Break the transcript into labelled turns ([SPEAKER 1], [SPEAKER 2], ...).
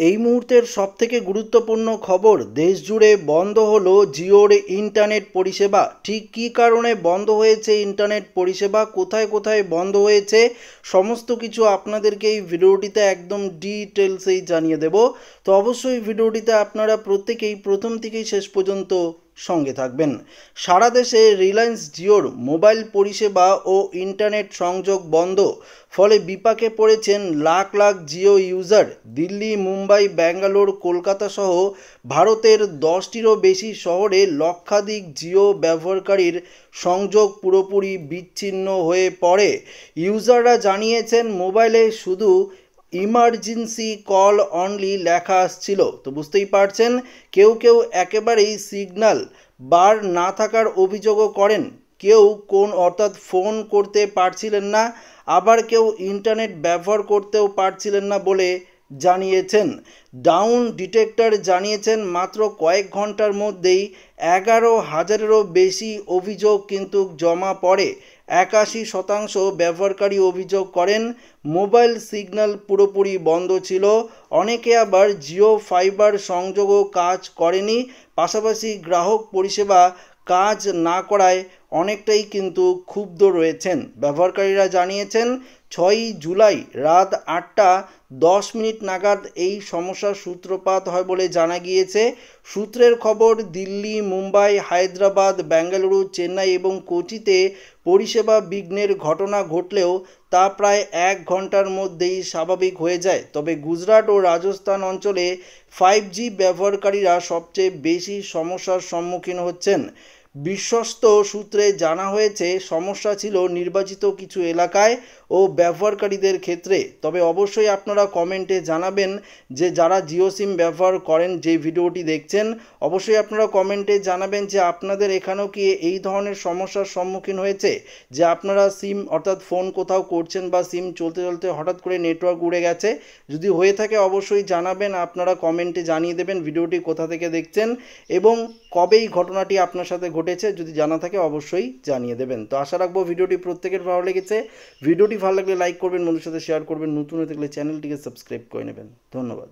[SPEAKER 1] এই মুহূর্তের সবথেকে গুরুত্বপূর্ণ খবর, দেশ জুড়ে বন্ধ হলো জিওর ইন্টারনেট পরিষেবা। ঠিক কী কারণে বন্ধ হয়েছে ইন্টারনেট পরিষেবা, কোথায় কোথায় বন্ধ হয়েছে, সমস্ত কিছু আপনাদেরকে এই ভিডিওটিতে একদম ডিটেলসেই জানিয়ে দেব। তো অবশ্যই ভিডিওটিতে আপনারা প্রত্যেকেই প্রথম থেকেই শেষ পর্যন্ত সঙ্গে থাকবেন। সারা দেশে রিলায়েন্স জিওর মোবাইল পরিষেবা ও ইন্টারনেট সংযোগ বন্ধ, ফলে বিপাকে পড়েছেন লাখ লাখ জিও ইউজার। দিল্লি, মুম্বাই, ব্যাঙ্গালোর, কলকাতা সহ ভারতের 10টিরও বেশি শহরে লক্ষাধিক জিও ব্যবহারকারীর সংযোগ পুরোপুরি বিচ্ছিন্ন হয়ে পড়ে। ইউজাররা জানিয়েছেন মোবাইলে শুধু ইমার্জেন্সি কল অনলি লেখা আসছিল। তো বুঝতেই পারছেন, কেউ কেউ একেবারেই সিগন্যাল বার না থাকার অভিযোগও করেন। কেউ অর্থাৎ ফোন করতে পারছিলেন না, আবার কেউ ইন্টারনেট ব্যবহার করতেও পারছিলেন না বলে জানিয়েছেন। ডাউন ডিটেক্টর জানিয়েছেন মাত্র কয়েক ঘন্টার মধ্যেই 11,000-এরও বেশি অভিযোগ কিন্তু জমা পড়ে। 81% ব্যবহারকারী অভিযোগ করেন মোবাইল সিগন্যাল পুরোপুরি বন্ধ ছিল। অনেকে আবার জিও ফাইবার সংযোগও কাজ করেনি। পাশাপাশি গ্রাহক পরিষেবা কাজ না করায় অনেকটাই কিন্তু ক্ষুব্ধ রয়েছেন। ব্যবহারকারীরা জানিয়েছেন 6ই জুলাই রাত 8টা 10 মিনিট নাগাদ এই সমস্যার সূত্রপাত হয় বলে জানা গিয়েছে। সূত্রের খবর, দিল্লি, মুম্বাই, হায়দ্রাবাদ, বেঙ্গালুরু, চেন্নাই এবং কোচিতে পরিষেবা বিঘ্নের ঘটনা ঘটলেও তা প্রায় 1 ঘন্টার মধ্যেই স্বাভাবিক হয়ে যায়। তবে গুজরাট ও রাজস্থান অঞ্চলে 5G ব্যবহারকারীরা সবচেয়ে বেশি সমস্যার সম্মুখীন হচ্ছেন। বিশ্বস্ত সূত্রে জানা হয়েছে সমস্যা ছিল নির্বাচিত কিছু এলাকায় ও ব্যবহারকারীদের ক্ষেত্রে। তবে অবশ্যই আপনারা কমেন্টে জানাবেন যে যারা জিও সিম ব্যবহার করেন, যে ভিডিওটি দেখছেন, অবশ্যই আপনারা কমেন্টে জানাবেন যে আপনাদের এখানেও কি এই ধরনের সমস্যার সম্মুখীন হয়েছে, যে আপনারা সিম অর্থাৎ ফোন কোথাও করছেন বা সিম চলতে চলতে হঠাৎ করে নেটওয়ার্ক উড়ে গেছে। যদি হয়ে থাকে অবশ্যই জানাবেন, আপনারা কমেন্টে জানিয়ে দেবেন ভিডিওটি কোথা থেকে দেখছেন এবং কবে এই ঘটনাটি আপনার সাথে ঘটেছে। যদি জানা থাকে অবশ্যই জানিয়ে দেবেন। তো আশা রাখবো ভিডিওটি প্রত্যেকের ভালো লেগেছে। ভিডিওটি ভালো লাগলে লাইক করবেন, বন্ধুর সাথে শেয়ার করবেন, নতুন হয়ে থাকলে চ্যানেলটিকে সাবস্ক্রাইব করে নেবেন। ধন্যবাদ।